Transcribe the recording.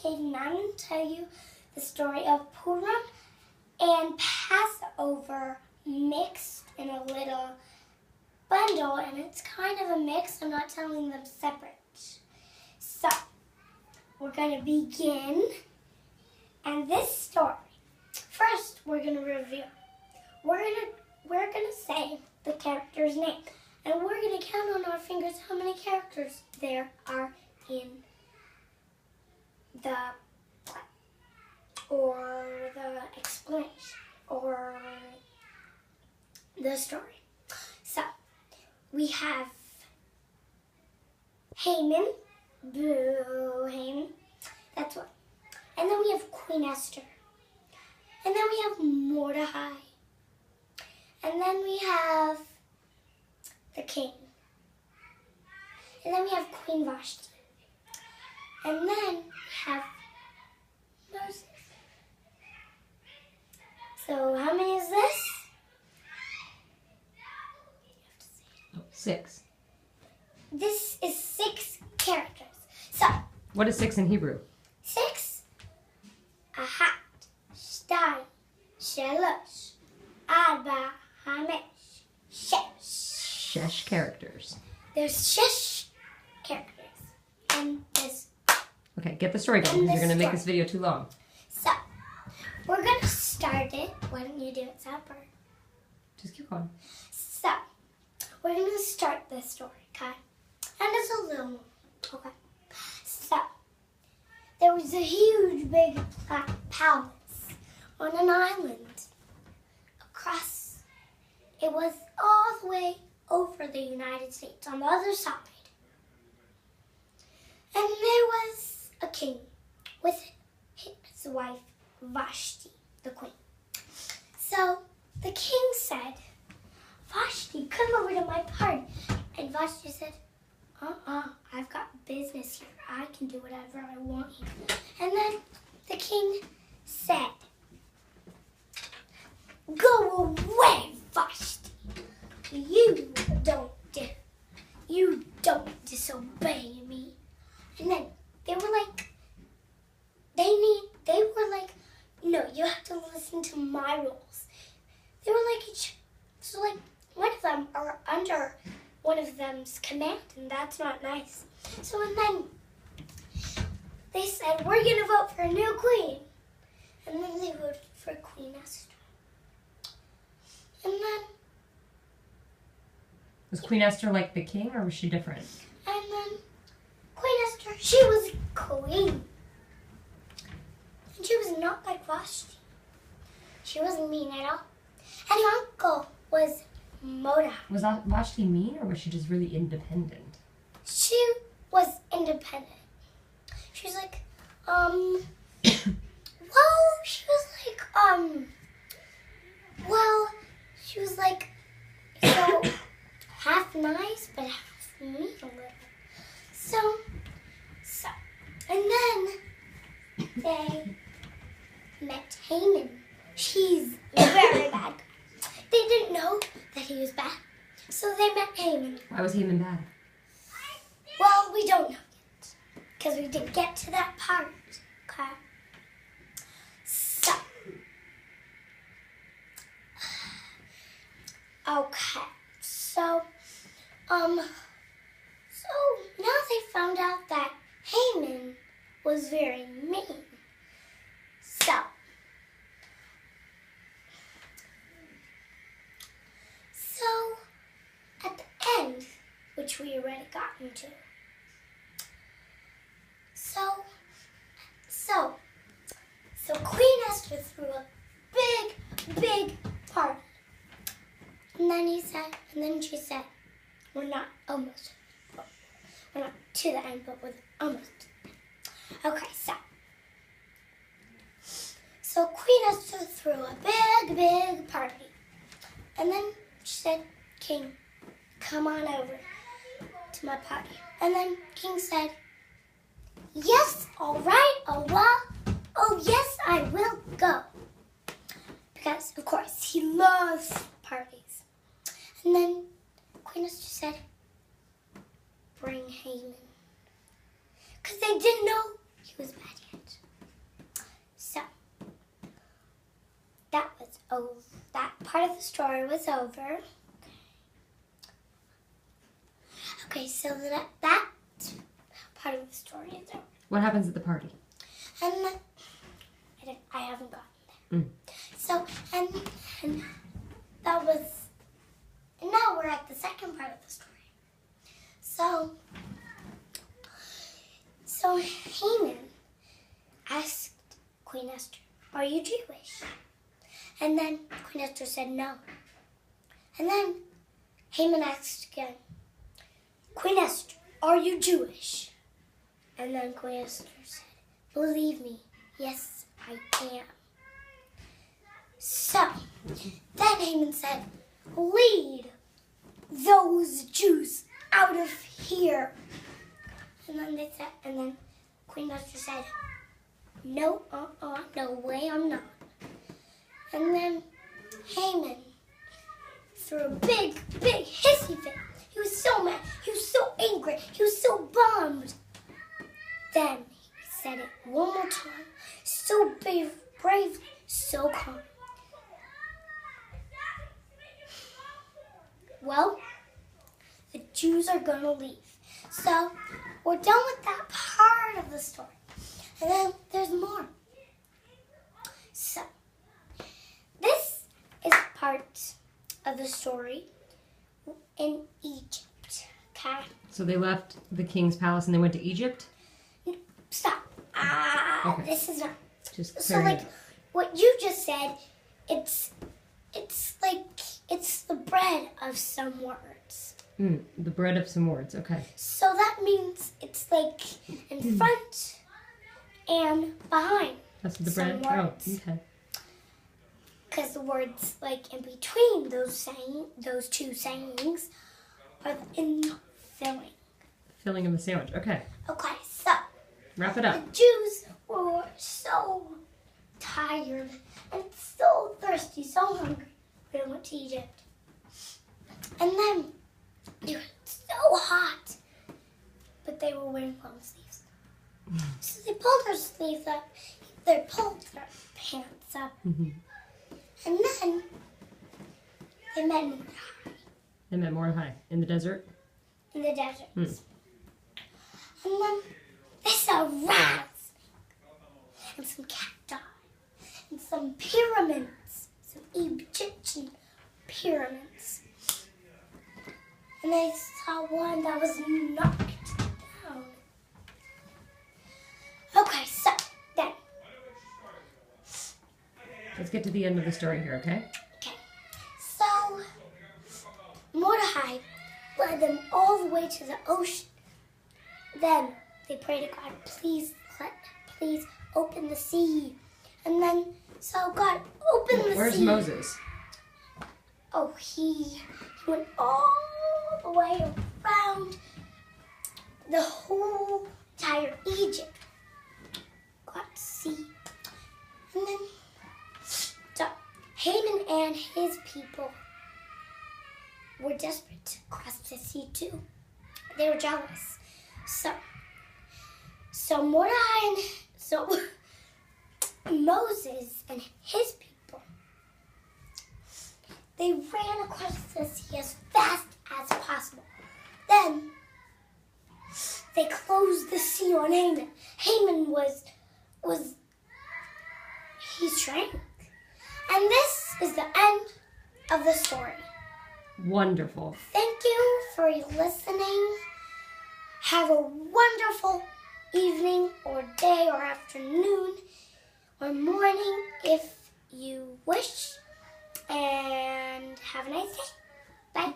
complicated, and I'm going to tell you the story of Purim and Passover mixed in a little bundle, and it's kind of a mix. I'm not telling them separate. So, we're going to begin. And this story, first we're going to review. We're going to say the character's name. And we're going to count on our fingers how many characters there are in the play, or the explanation, or the story. So, we have Haman. Boo, Haman. That's one. And then we have Queen Esther. And then we have Mordecai. And then we have the king. And then we have Queen Vashti. And then we have Moses. So how many is this? Oh, 6. This is 6 characters. So. What is 6 in Hebrew? 6. Ahat, Shtay, Shalosh, Arba, Hamesh, Shesh. Shesh characters. There's Shesh characters. And there's... Okay, get the story going because you're going to make this video too long. So, we're going to start it. Why don't you do it, Zapper? Just keep going. So, we're going to start this story, okay? And it's a little more, okay? So, there was a huge, big palace on an island across. It was all the way over the United States on the other side. And there was a king with his wife, Vashti, the queen. So the king said, Vashti, come over to my party. And Vashti said, I've got business here. I can do whatever I want here. And then the king said, go away, Vashti. You don't disobey me. And then they were like, no, you have to listen to my rules. They were like so like one of them are under one of them's command, and that's not nice. So and then they said, we're going to vote for a new queen. And then they voted for Queen Esther. And then... Was Queen Esther like the king, or was she different? And then Queen Esther, she was queen. And she was not like Vashti. She wasn't mean at all. And her uncle was Mordecai. Was Vashti mean, or was she just really independent? She was independent. She was like, well, she was like, so half nice, but half mean a little. So, and then they met Haman. He's very bad. They didn't know that he was bad, so they met Haman. Why was Haman bad? Well, we don't know yet, because we didn't get to that part, okay? So, now they found out that Haman was very mean. So, at the end, which we already got into, so Queen Esther threw a big party. And then she said, we're not to the end, but we're almost to the end. Okay, so Queen Esther threw a big party. And then she said, King, come on over to my party. And then King said, yes, all right, oh yes, I will go. Because, of course, he loves parties. And then Queen Esther said, bring Haman. Because they didn't know he was bad yet. oh, that part of the story was over. Okay, so that part of the story is over. What happens at the party? And I haven't gotten there. So, and that was, and now we're at the second part of the story. So Haman asked Queen Esther, "Are you Jewish?" And then Queen Esther said no. And then Haman asked again, "Queen Esther, are you Jewish?" And then Queen Esther said, "Believe me, yes, I am." So then Haman said, "Lead those Jews out of here." And then Queen Esther said, "No, no way, I'm not." And then Haman threw a big hissy fit. He was so mad. He was so angry. He was so bummed. Then he said it one more time, so brave, so calm. "Well, the Jews are going to leave." So we're done with that part of the story. And then there's more. So this is part of the story in Egypt. Okay? So they left the king's palace and they went to Egypt? Stop. Okay. This is not. Just So clearing like it up. what you just said, it's like it's the bread of some words. The bread of some words, okay. So that means it's like in front and behind. That's the some bread? words. Oh, okay. Because the words like in between those two sayings are in the filling. Filling of the sandwich, okay. Okay, so Wrap it the up. Jews were so tired and so thirsty, so hungry. They went to Egypt. And then they were so hot, but they were wearing long sleeves. So they pulled their sleeves up, they pulled their pants up, Mm-hmm. and then they met Mordecai They met Mordecai in the desert? in the desert. And then they saw rats and some cacti and some pyramids, some Egyptian pyramids. And they saw one that was knocked down. Okay, so then. Let's get to the end of the story here, okay? Okay, so Mordecai led them all the way to the ocean. Then they prayed to God, please open the sea. And then, so God opened the sea. Where's Moses? Oh, he went all the way around the whole entire Egypt. Got to see. And then, so Haman and his people were desperate to cross the sea too. They were jealous. So Moses and his people, they ran across the sea as fast as possible. Then they closed the sea on Haman. Haman he shrank. And this is the end of the story. Wonderful. Thank you for listening. Have a wonderful evening or day or afternoon or morning if you wish. And have a nice day. Bye.